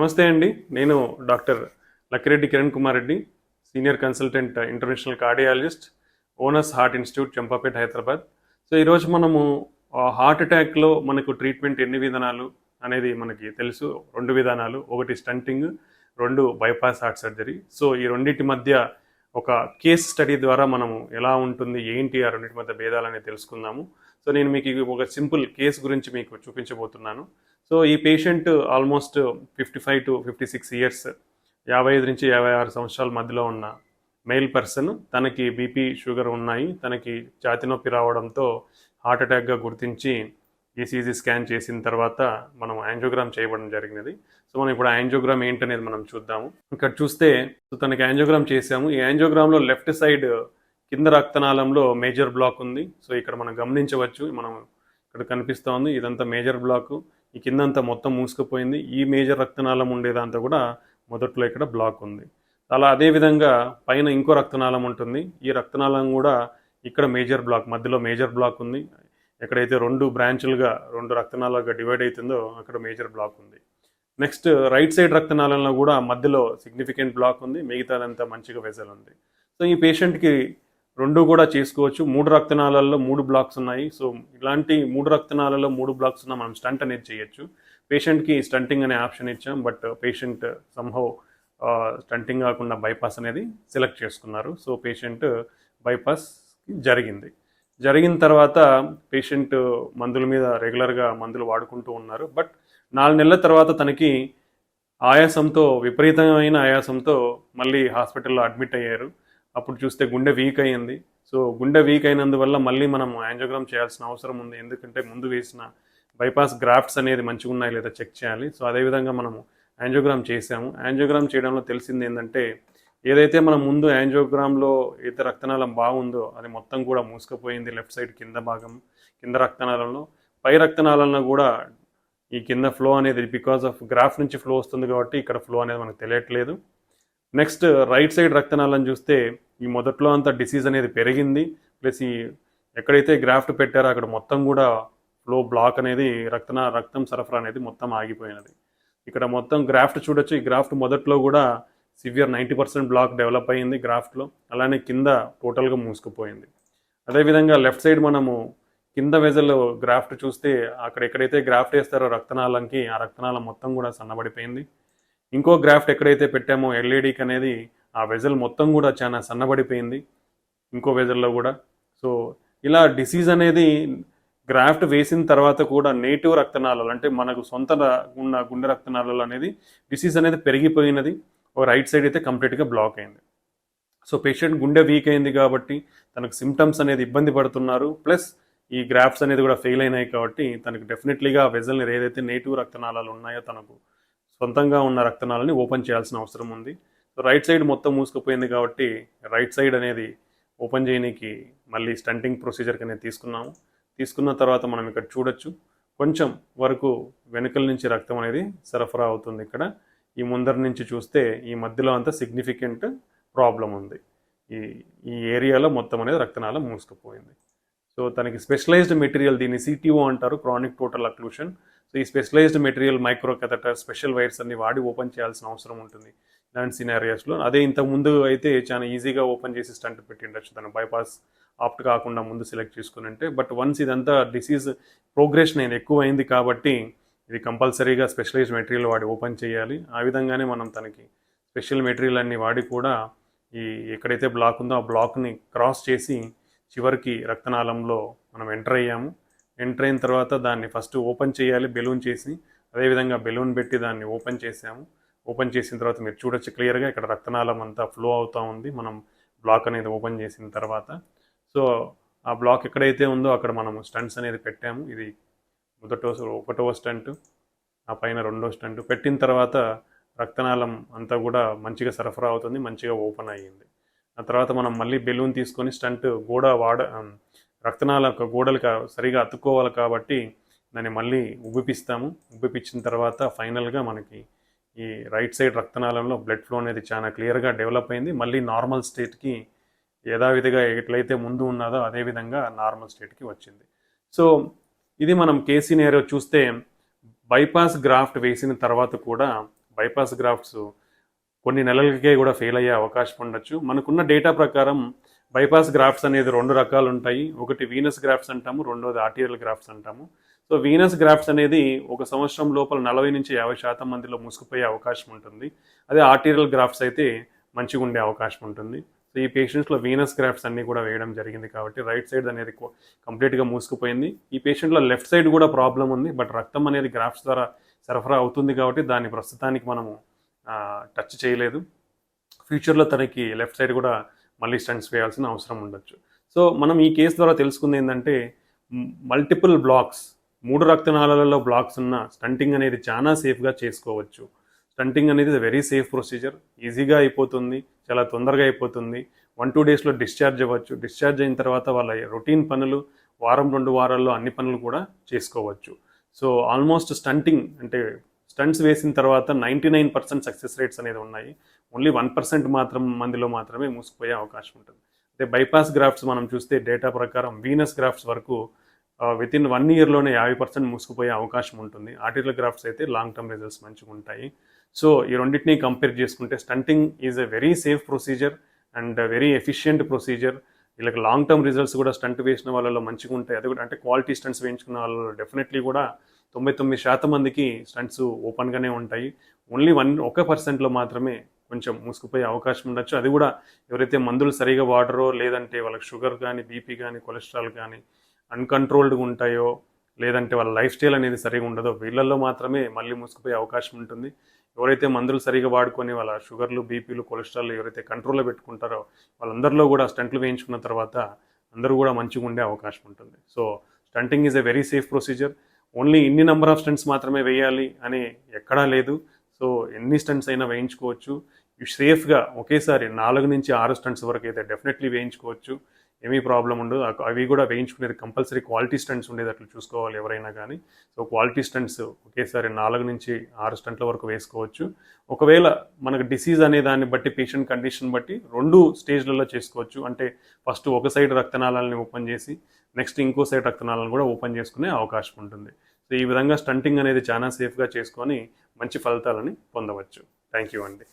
నమస్తే అండి. నేను doctor Lakkireddy Kiran Kumar Reddy, senior consultant international cardiologist, owners heart institute, Champapet, Hyderabad. So ఈరోజు మనము హార్ట్ అటాక్లో మనకు ట్రీట్మెంట్ ఎన్ని విధానాలు అనేది మనకి తెలుసు. 2 విధానాలు, ఒకటి stunting, 2 bypass heart surgery. So ఈ రెండింటి మధ్య ఒక కేస్ స్టడీ ద్వారా మనము ఎలా ఉంటుంది, ఏంటి ఆ రెండింటి మధ్య భేదాలని తెలుసుకుందాము. సో నేను మీకు ఒక సింపుల్ కేస్ గురించి మీకు చూపించబోతున్నాను. సో ఈ పేషెంట్ ఆల్మోస్ట్ 55 to 56 ఇయర్స్, 55 నుంచి 56 సంవత్సరాల మధ్యలో ఉన్న మెయిల్ పర్సన్. తనకి బీపీ, షుగర్ ఉన్నాయి. తనకి ఛాతీ నొప్పి రావడంతో హార్ట్ అటాక్గా గుర్తించి ఈసీజీ స్కాన్ చేసిన తర్వాత మనం యాంజియోగ్రామ్ చేయబడడం జరిగినది. సో మనం ఇప్పుడు యాంజియోగ్రామ్ ఏంటనేది మనం చూద్దాము. ఇక్కడ చూస్తే తనకి యాంజియోగ్రామ్ చేసాము. ఈ యాంజియోగ్రామ్లో లెఫ్ట్ సైడ్ కింద రక్తనాళంలో మేజర్ బ్లాక్ ఉంది. సో ఇక్కడ మనం గమనించవచ్చు, మనం ఇక్కడ కనిపిస్తూ ఉంది, ఇదంతా మేజర్ బ్లాక్. ఈ కిందంతా మొత్తం మూసుకుపోయింది. ఈ మేజర్ రక్తనాళం ఉండేదంతా కూడా మొదట్లో ఇక్కడ బ్లాక్ ఉంది. అలా అదేవిధంగా పైన ఇంకో రక్తనాళం ఉంటుంది. ఈ రక్తనాళం కూడా ఇక్కడ మేజర్ బ్లాక్, మధ్యలో మేజర్ బ్లాక్ ఉంది. ఎక్కడైతే 2 బ్రాంచులుగా 2 రక్తనాళాలుగా డివైడ్ అవుతుందో అక్కడ మేజర్ బ్లాక్ ఉంది. నెక్స్ట్ రైట్ సైడ్ రక్తనాళంలో కూడా మధ్యలో సిగ్నిఫికెంట్ బ్లాక్ ఉంది, మిగతాదంతా మంచిగా వెజల్ ఉంది. సో ఈ పేషెంట్కి 2 కూడా చేసుకోవచ్చు. 3 రక్తనాళాల్లో 3 బ్లాక్స్ ఉన్నాయి. సో ఇలాంటి 3 రక్తనాళాల్లో 3 బ్లాక్స్ ఉన్న మనం స్టంట్ అనేది చేయొచ్చు. పేషెంట్కి స్టంటింగ్ అనే ఆప్షన్ ఇచ్చాం, బట్ పేషెంట్ సంహౌ స్టంటింగ్ కాకుండా బైపాస్ అనేది సెలెక్ట్ చేసుకున్నారు. సో పేషెంట్ బైపాస్ జరిగిన తర్వాత పేషెంట్ మందుల మీద రెగ్యులర్గా మందులు వాడుకుంటూ ఉన్నారు. బట్ 4 నెలల తర్వాత తనకి ఆయాసంతో, విపరీతమైన ఆయాసంతో మళ్ళీ హాస్పిటల్లో అడ్మిట్ అయ్యారు. అప్పుడు చూస్తే గుండె వీక్ అయ్యింది. సో గుండె వీక్ అయినందువల్ల మళ్ళీ మనం యాంజియోగ్రామ్ చేయాల్సిన అవసరం ఉంది. ఎందుకంటే ముందు వేసిన బైపాస్ గ్రాఫ్ట్స్ అనేది మంచిగా ఉన్నాయి లేదా చెక్ చేయాలి. సో అదేవిధంగా మనము యాంజియోగ్రామ్ చేసాము. యాంజియోగ్రామ్ చేయడంలో తెలిసింది ఏంటంటే, ఏదైతే మనం ముందు యాంజియోగ్రామ్లో ఏదైతే రక్తనాళం బాగుందో అది మొత్తం కూడా మూసుకుపోయింది. లెఫ్ట్ సైడ్ కింద భాగం, కింద రక్తనాళంలో. పై రక్తనాళంలో కూడా ఈ కింద ఫ్లో అనేది బికాస్ ఆఫ్ గ్రాఫ్ నుంచి ఫ్లో వస్తుంది కాబట్టి ఇక్కడ ఫ్లో అనేది మనకు తెలియట్లేదు. నెక్స్ట్ రైట్ సైడ్ రక్తనాళం చూస్తే ఈ మొదట్లో అంతా డిసీజ్ అనేది పెరిగింది. ప్లస్ ఈ ఎక్కడైతే గ్రాఫ్ట్ పెట్టారో అక్కడ మొత్తం కూడా ఫ్లో బ్లాక్ అనేది రక్తం సరఫరా అనేది మొత్తం ఆగిపోయినది. ఇక్కడ మొత్తం గ్రాఫ్ట్ చూడొచ్చు. ఈ గ్రాఫ్ట్ మొదట్లో కూడా సివియర్ 90% బ్లాక్ డెవలప్ అయ్యింది గ్రాఫ్ట్లో. అలానే కింద టోటల్గా మూసుకుపోయింది. అదేవిధంగా లెఫ్ట్ సైడ్ మనము కింద వెజల్ గ్రాఫ్ట్ చూస్తే అక్కడ ఎక్కడైతే గ్రాఫ్ట్ వేస్తారో రక్తనాళంకి, ఆ రక్తనాళం మొత్తం కూడా సన్నబడిపోయింది. ఇంకో గ్రాఫ్ట్ ఎక్కడైతే పెట్టామో ఎల్ఏడికి అనేది, ఆ వెజల్ మొత్తం కూడా చాలా సన్నబడిపోయింది ఇంకో వెజల్లో కూడా. సో ఇలా డిసీజ్ అనేది గ్రాఫ్ట్ వేసిన తర్వాత కూడా నేటివ్ రక్తనాళాలు, అంటే మనకు సొంత ఉన్న గుండె రక్తనాళాలు అనేది డిసీజ్ అనేది పెరిగిపోయినది. ఒక రైట్ సైడ్ అయితే కంప్లీట్గా బ్లాక్ అయింది. సో పేషెంట్ గుండె వీక్ అయింది కాబట్టి తనకు సిమ్టమ్స్ అనేది ఇబ్బంది పడుతున్నారు. ప్లస్ ఈ గ్రాఫ్ట్స్ అనేది కూడా ఫెయిల్ అయినాయి కాబట్టి తనకు డెఫినెట్లీగా వెజల్ని ఏదైతే నేటివ్ రక్తనాళాలు ఉన్నాయో తనకు సొంతంగా ఉన్న రక్తనాళాలని ఓపెన్ చేయాల్సిన అవసరం ఉంది. సో రైట్ సైడ్ మొత్తం మూసుకుపోయింది కాబట్టి రైట్ సైడ్ అనేది ఓపెన్ చేయడానికి మళ్ళీ స్టంటింగ్ ప్రొసీజర్కి అనేది తీసుకున్న తర్వాత మనం ఇక్కడ చూడొచ్చు, కొంచెం వరకు వెనుకల నుంచి రక్తం అనేది సరఫరా అవుతుంది. ఇక్కడ ఈ ముందర నుంచి చూస్తే ఈ మధ్యలో అంతా సిగ్నిఫికెంట్ ప్రాబ్లం ఉంది. ఈ ఏరియాలో మొత్తం అనేది రక్తనాళం మూసుకుపోయింది. సో తనకి స్పెషలైజ్డ్ మెటీరియల్, దీన్ని సిటీఓ అంటారు, క్రానిక్ టోటల్ అక్లూషన్. సో ఈ specialised material, micro catheter, special wires అన్ని వాడి ఓపెన్ చేయాల్సిన అవసరం ఉంటుంది ఇలాంటి సినారియాస్లో. అదే ఇంతకుముందు అయితే చాలా ఈజీగా ఓపెన్ చేసి స్టంట్ పెట్టిండొచ్చు తను, బైపాస్ ఆప్ట్ కాకుండా ముందు సెలెక్ట్ చేసుకుని అంటే. బట్ వన్స్ ఇదంతా డిసీజ్ ప్రోగ్రెషన్ అనేది ఎక్కువ అయింది కాబట్టి ఇది కంపల్సరీగా స్పెషలైజ్డ్ మెటీరియల్ వాడి ఓపెన్ చేయాలి. ఆ విధంగానే మనం తనకి స్పెషల్ మెటీరియల్ అన్ని వాడి కూడా ఈ ఎక్కడైతే బ్లాక్ ఉందో ఆ బ్లాక్ని క్రాస్ చేసి చివరికి రక్తనాళంలో మనం ఎంటర్ అయ్యాము. ఎంటర్ అయిన తర్వాత దాన్ని ఫస్ట్ ఓపెన్ చేయాలి బెలూన్ చేసి. అదేవిధంగా బెలూన్ పెట్టి దాన్ని ఓపెన్ చేసాము. ఓపెన్ చేసిన తర్వాత మీరు చూడొచ్చు క్లియర్గా ఇక్కడ రక్తనాళం అంతా ఫ్లో అవుతూ ఉంది మనం బ్లాక్ అనేది ఓపెన్ చేసిన తర్వాత. సో ఆ బ్లాక్ ఎక్కడైతే ఉందో అక్కడ మనము స్టంట్స్ అనేది పెట్టాము. ఇది ఒకటవ స్టంట్, ఆ పైన 2వ స్టంట్ పెట్టిన తర్వాత రక్తనాళం అంతా కూడా మంచిగా సరఫరా అవుతుంది, మంచిగా ఓపెన్ అయ్యింది. ఆ తర్వాత మనం మళ్ళీ బెలూన్ తీసుకొని స్టంట్ రక్తనాళ గోడలకు సరిగా అతుక్కోవాలి కాబట్టి దాన్ని మళ్ళీ ఉబ్బిపిస్తాము. ఉబ్బిపించిన తర్వాత ఫైనల్గా మనకి ఈ రైట్ సైడ్ రక్తనాళంలో బ్లడ్ ఫ్లో అనేది చాలా క్లియర్గా డెవలప్ అయింది. మళ్ళీ నార్మల్ స్టేట్కి యథావిధిగా ఎట్లయితే ముందు ఉన్నదో అదేవిధంగా నార్మల్ స్టేట్కి వచ్చింది. సో ఇది మనం కేస్ సినారియో చూస్తే బైపాస్ గ్రాఫ్ట్ వేసిన తర్వాత కూడా బైపాస్ గ్రాఫ్ట్స్ కొన్ని నెలలకే కూడా ఫెయిల్ అయ్యే అవకాశం ఉండొచ్చు. మనకున్న డేటా ప్రకారం బైపాస్ గ్రాఫ్ట్స్ అనేది 2 రకాలు ఉంటాయి. ఒకటి వీనస్ గ్రాఫ్ట్స్ అంటాము, రెండోది ఆర్టీరియల్ గ్రాఫ్ట్స్ అంటాము. సో వీనస్ గ్రాఫ్ట్స్ అనేది 1 సంవత్సరం లోపల 40-50% మందిలో మూసుకుపోయే అవకాశం ఉంటుంది. అదే ఆర్టీరియల్ గ్రాఫ్ట్స్ అయితే మంచిగా ఉండే అవకాశం ఉంటుంది. సో ఈ పేషెంట్స్లో వీనస్ గ్రాఫ్ట్స్ అన్నీ కూడా వేయడం జరిగింది కాబట్టి రైట్ సైడ్ అనేది కంప్లీట్గా మూసుకుపోయింది. ఈ పేషెంట్లో లెఫ్ట్ సైడ్ కూడా ప్రాబ్లం ఉంది, బట్ రక్తం అనేది గ్రాఫ్ట్స్ ద్వారా సరఫరా అవుతుంది కాబట్టి దాన్ని ప్రస్తుతానికి మనము టచ్ చేయలేదు. ఫ్యూచర్లో తనకి లెఫ్ట్ సైడ్ కూడా మళ్ళీ స్టంట్స్ వేయాల్సిన అవసరం ఉండొచ్చు. సో మనం ఈ కేసు ద్వారా తెలుసుకుంది ఏంటంటే మల్టిపుల్ బ్లాక్స్ 3 రక్తనాళాలలో బ్లాక్స్ ఉన్న స్టంటింగ్ అనేది చాలా సేఫ్గా చేసుకోవచ్చు. స్టంటింగ్ అనేది వెరీ సేఫ్ ప్రొసీజర్, ఈజీగా అయిపోతుంది, చాలా తొందరగా అయిపోతుంది. 1-2 డేస్లో డిశ్చార్జ్ అవ్వచ్చు. డిశ్చార్జ్ అయిన తర్వాత వాళ్ళ రొటీన్ పనులు 1-2 వారాల్లో అన్ని పనులు కూడా చేసుకోవచ్చు. సో ఆల్మోస్ట్ స్టంటింగ్ అంటే స్టంట్స్ వేసిన తర్వాత 99% సక్సెస్ రేట్స్ అనేది ఉన్నాయి. ఓన్లీ 1% మందిలో మాత్రమే మూసుకుపోయే అవకాశం ఉంటుంది. అదే బైపాస్ గ్రాఫ్ట్స్ మనం చూస్తే డేటా ప్రకారం వీనస్ గ్రాఫ్ట్స్ వరకు వితిన్ 1 ఇయర్లోనే 50% మూసుకుపోయే అవకాశం ఉంటుంది. ఆర్టీరియల్ గ్రాఫ్ట్స్ అయితే లాంగ్ టర్మ్ రిజల్ట్స్ మంచిగా ఉంటాయి. సో ఈ రెండింటినీ కంపేర్ చేసుకుంటే stunting is a very safe procedure and very efficient procedure. వీళ్ళకి లాంగ్ టర్మ్ రిజల్ట్స్ కూడా స్టంట్ వేసిన వాళ్ళలో మంచిగా ఉంటాయి. అది కూడా అంటే క్వాలిటీ స్టంట్స్ వేయించుకున్న వాళ్ళలో డెఫినెట్లీ కూడా 99% మందికి స్టంట్స్ ఓపెన్గానే ఉంటాయి. ఓన్లీ 1% మాత్రమే కొంచెం మూసుకుపోయే అవకాశం ఉండొచ్చు. అది కూడా ఎవరైతే మందులు సరిగా వాడరో, లేదంటే వాళ్ళకి షుగర్ కానీ, బీపీ కానీ, కొలెస్ట్రాల్ కానీ అన్కంట్రోల్డ్గా ఉంటాయో, లేదంటే వాళ్ళ లైఫ్ స్టైల్ అనేది సరిగా ఉండదో వీళ్ళల్లో మాత్రమే మళ్ళీ మూసుకుపోయే అవకాశం ఉంటుంది. ఎవరైతే మందులు సరిగా వాడుకొని వాళ్ళ షుగర్లు, బీపీలు, కొలెస్ట్రాల్ ఎవరైతే కంట్రోల్లో పెట్టుకుంటారో వాళ్ళందరిలో కూడా స్టంట్లు వేయించుకున్న తర్వాత అందరూ కూడా మంచిగా ఉండే అవకాశం ఉంటుంది. So stunting is a very safe procedure. Only ఇన్ని నెంబర్ ఆఫ్ స్టంట్స్ మాత్రమే వేయాలి అని ఎక్కడా లేదు. సో ఎన్ని స్టంట్స్ అయినా వేయించుకోవచ్చు. సేఫ్గా ఒకేసారి 4-6 స్టంట్స్ వరకు అయితే డెఫినెట్లీ వేయించుకోవచ్చు. ఏమీ ప్రాబ్లం ఉండదు. అవి కూడా వేయించుకునేది కంపల్సరీ క్వాలిటీ స్టంట్స్ ఉండేది అట్లా చూసుకోవాలి ఎవరైనా కానీ. సో క్వాలిటీ స్టంట్స్ ఒకేసారి 4-6 స్టంట్ల వరకు వేసుకోవచ్చు. ఒకవేళ మనకు డిసీజ్ అనే దాన్ని బట్టి, పేషెంట్ కండిషన్ బట్టి 2 స్టేజ్లలో చేసుకోవచ్చు. అంటే ఫస్ట్ ఒక సైడ్ రక్తనాళాలని ఓపెన్ చేసి నెక్స్ట్ ఇంకో సైడ్ రక్తనాళాలను కూడా ఓపెన్ చేసుకునే అవకాశం ఉంటుంది. సో ఈ విధంగా స్టంటింగ్ అనేది చాలా సేఫ్గా చేసుకొని మంచి ఫలితాలని పొందవచ్చు. థ్యాంక్ యూ అండి.